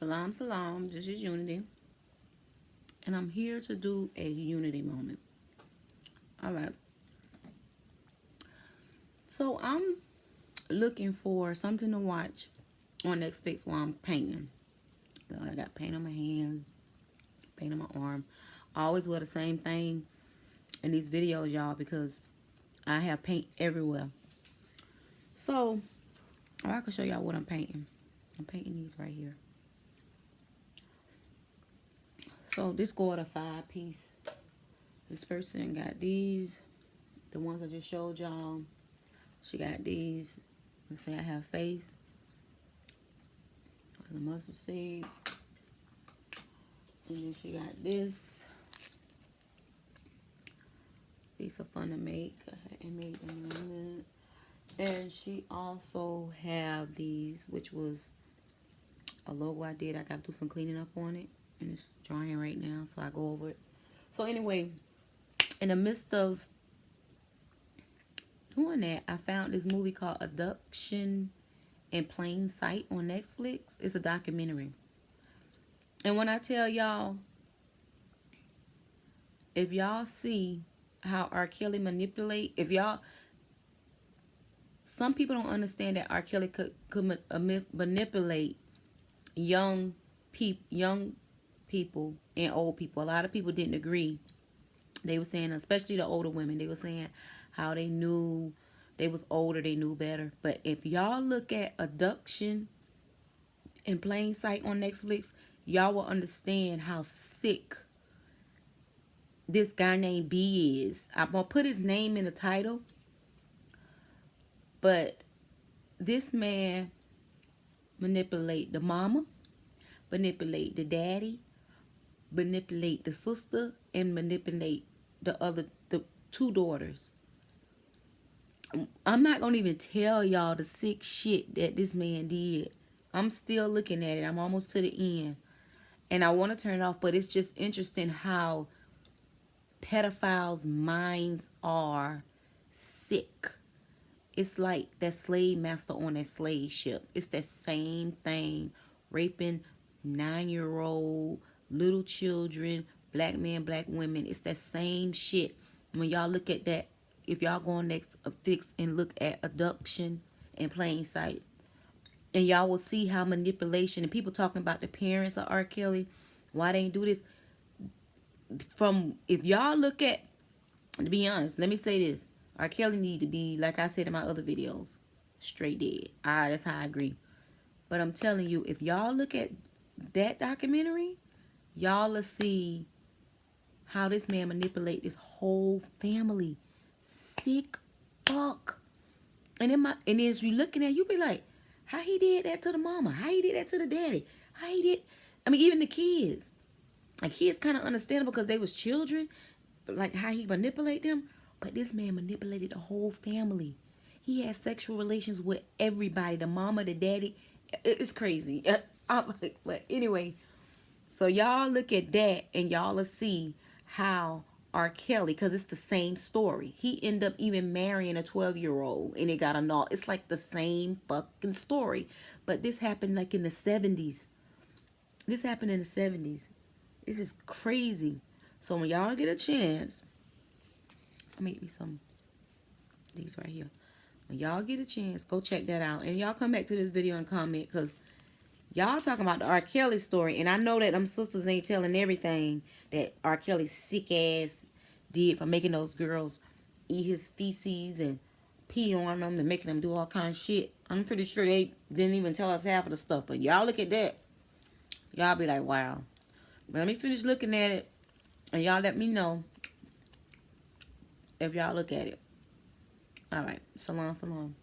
Salam, salam. This is Unity. And I'm here to do a Unity moment. Alright. So I'm looking for something to watch on Netflix while I'm painting. So I got paint on my hands, paint on my arms. I always wear the same thing in these videos, y'all, because I have paint everywhere. So, I can show y'all what I'm painting. I'm painting these right here. So this go at a 5-piece. This person got these, the ones I just showed y'all. She got these. Let's say I have faith. The mustard seed. And then she got this. These are fun to make. I made them. And she also have these, which was a logo I did. I got to do some cleaning up on it. And it's drying right now, so I go over it. So anyway, in the midst of doing that, I found this movie called Abducted in Plain Sight on Netflix. It's a documentary. And when I tell y'all, if y'all see how RKelly manipulate, if y'all, some people don't understand that RKelly could manipulate young people and old people. A lot of people didn't agree. They were saying, especially the older women, they were saying how they knew they was older, they knew better. But if y'all look at Abducted in Plain Sight on Netflix, y'all will understand how sick this guy named B is. I'm gonna put his name in the title, but this man manipulate the mama, manipulate the daddy, manipulate the sister, and manipulate the two daughters. I'm not gonna even tell y'all the sick shit that this man did. I'm still looking at it. I'm almost to the end, and I want to turn it off, but it's just interesting how pedophiles' minds are sick. It's like that slave master on that slave ship. It's that same thing, raping 9-year-old little children, black men, black women. It's that same shit. When y'all look at that, if y'all go on Netflix and look at Abducted in Plain Sight, and y'all will see how manipulation, and people talking about the parents of RKelly, why they ain't do this. From, if y'all look at, to be honest, let me say this, RKelly need to be, like I said in my other videos, straight dead. That's how I agree. But I'm telling you, if y'all look at that documentary, y'all will see how this man manipulate this whole family. Sick fuck. And as you looking at it, you be like, how he did that to the mama? How he did that to the daddy? How he did, I mean, even the kids. Like, kids kind of understandable because they was children, but like how he manipulate them. But this man manipulated the whole family. He had sexual relations with everybody, the mama, the daddy. It's crazy. But anyway, so y'all look at that and y'all will see how RKelly, because it's the same story. He ended up even marrying a 12-year-old and it got annulled. It's like the same fucking story. But this happened like in the 70s. This happened in the 70s. This is crazy. So when y'all get a chance, I'll make me some these right here. When y'all get a chance, go check that out. And y'all come back to this video and comment, because y'all talking about the RKelly story. And I know that them sisters ain't telling everything that RKelly's sick ass did for making those girls eat his feces and pee on them and making them do all kind of shit. I'm pretty sure they didn't even tell us half of the stuff. But y'all look at that. Y'all be like, wow. But let me finish looking at it. And y'all let me know if y'all look at it. Alright. Salam, salam.